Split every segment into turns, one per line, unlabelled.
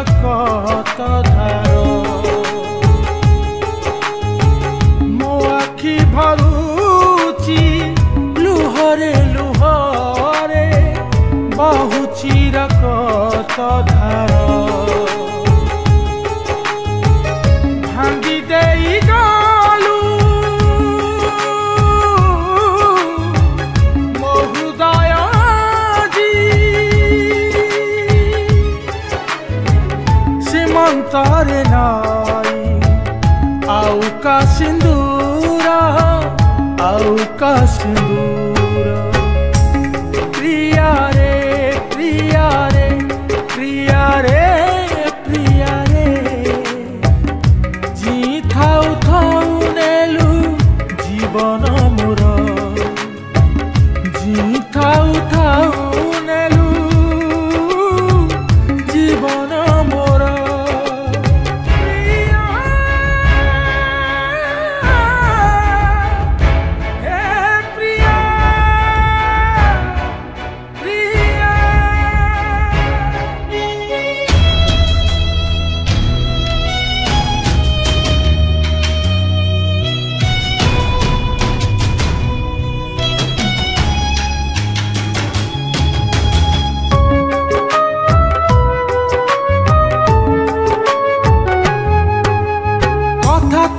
कत धार मो आखि भरुची लुहरे लुहरे बहुची कत धार भांगी देई गलु मो हृदय सीमंतरे नाई आउ का सिंदूर आउ का सिंदूर प्रिया रे प्रिया रे प्रिया रे प्रिया रे जी थाउ थाउ नेलु जीवन मोर जी थाउ थाउ नेलु जीवन मोर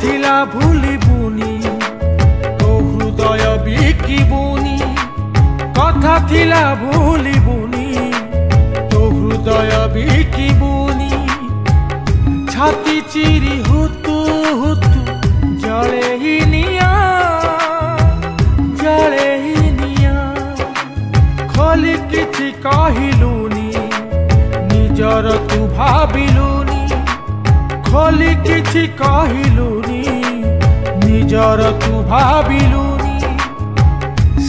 थिला भूली बुनी तो हृदय बिकिबुनी कथा थिला भूली बुनी तो हृदय बिकिबुनी छाती चिरी हुतु हुतु जले ही निया खोली किछि कहिलुनी निजर तू भाबिलुनी खोली किछि कहिलुनी निजर तू भाबिलुनी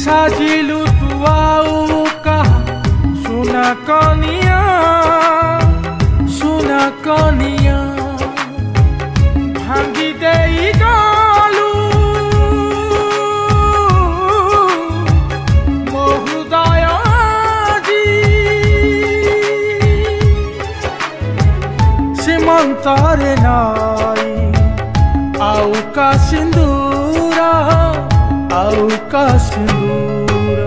साजिलु तू आउ कहा सुना कनिया भांगी देई गलु मो हृदय सीमंतरे नाई आउ का सिंदूर आउ का सिंदूर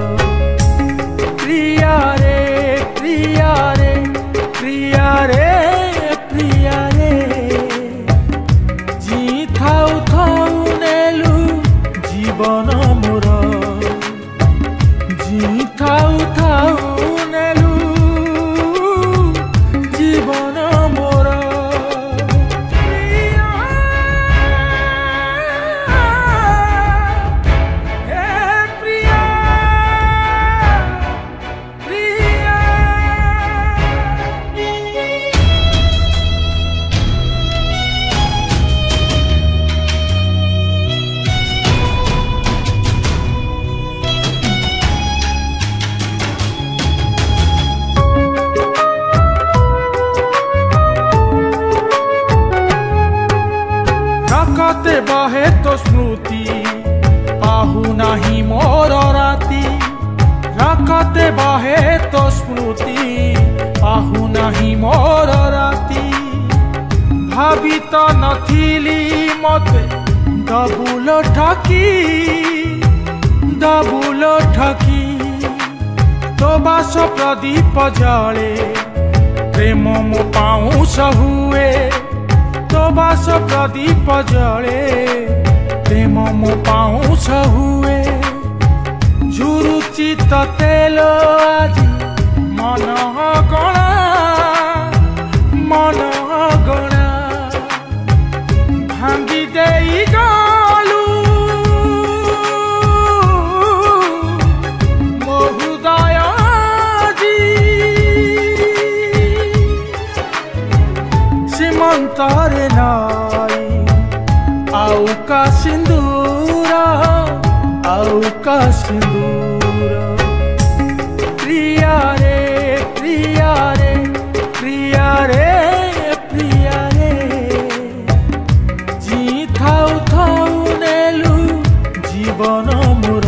प्रिया रे प्रिया रे प्रिया रे प्रिया रे जी थाउ थाउ नेलु जीवन मोर जी थाउ थाउ नेलु जीवन मोर रखते बहे तो स्मृति आहु नाही मोर राती रखते बहे तो स्मृति आहु नाही मोर राती भाभी तो नथिली मते दबुल ठकी तो बास प्रदीप जले प्रेम मो पाऊस हुए तो बास प्रदीप जले प्रेम मो पाऊस हुए झुरुची तेल आज मन गणा भांगी देई गलु मो हृदय सीमंतरे नाई आउ का सिंदूर आउ का सिंदूर प्रिया रे प्रिया रे प्रिया रे प्रिया रे जी थाउ थाउ नेलु जीवन मोर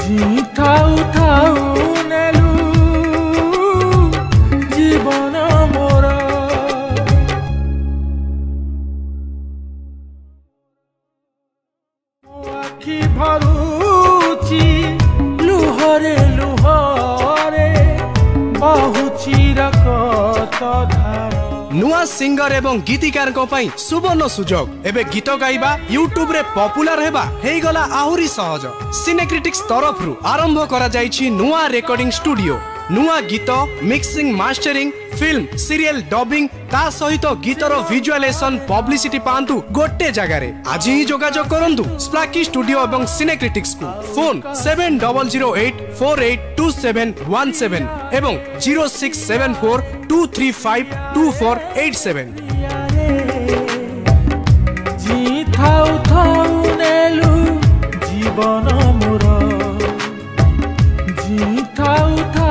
जी थाउ थाउ नेलु जीवन मोर। आखि भरुची लुहरे लुहरे बहुची रकत धार।
नुआ सिंगर एवं गीतिकार को पाई सुवर्ण सुजोग एबे गीत गाइबा यूट्यूब रे पॉपुलर हेबा हेई गला आहुरी सहज। सिनेक्रिटिक्स तरफ रु आरंभ करा जाईछि नुआ रेकॉर्डिंग स्टूडियो। नुआ गीत mixing mastering film serial dubbing ता सहित गीतर विजुअलाइजेशन पब्लिसिटी पांतु गोटे जगह रे। आज ही जोगाजोग करंतु स्प्लाकी स्टूडियो एवं सिनेक्रिटिक्स को। फोन 7008482717 एवं 0674235248
जी थाउ थाउ नेलु जीवन मोर जी थाउ थाउ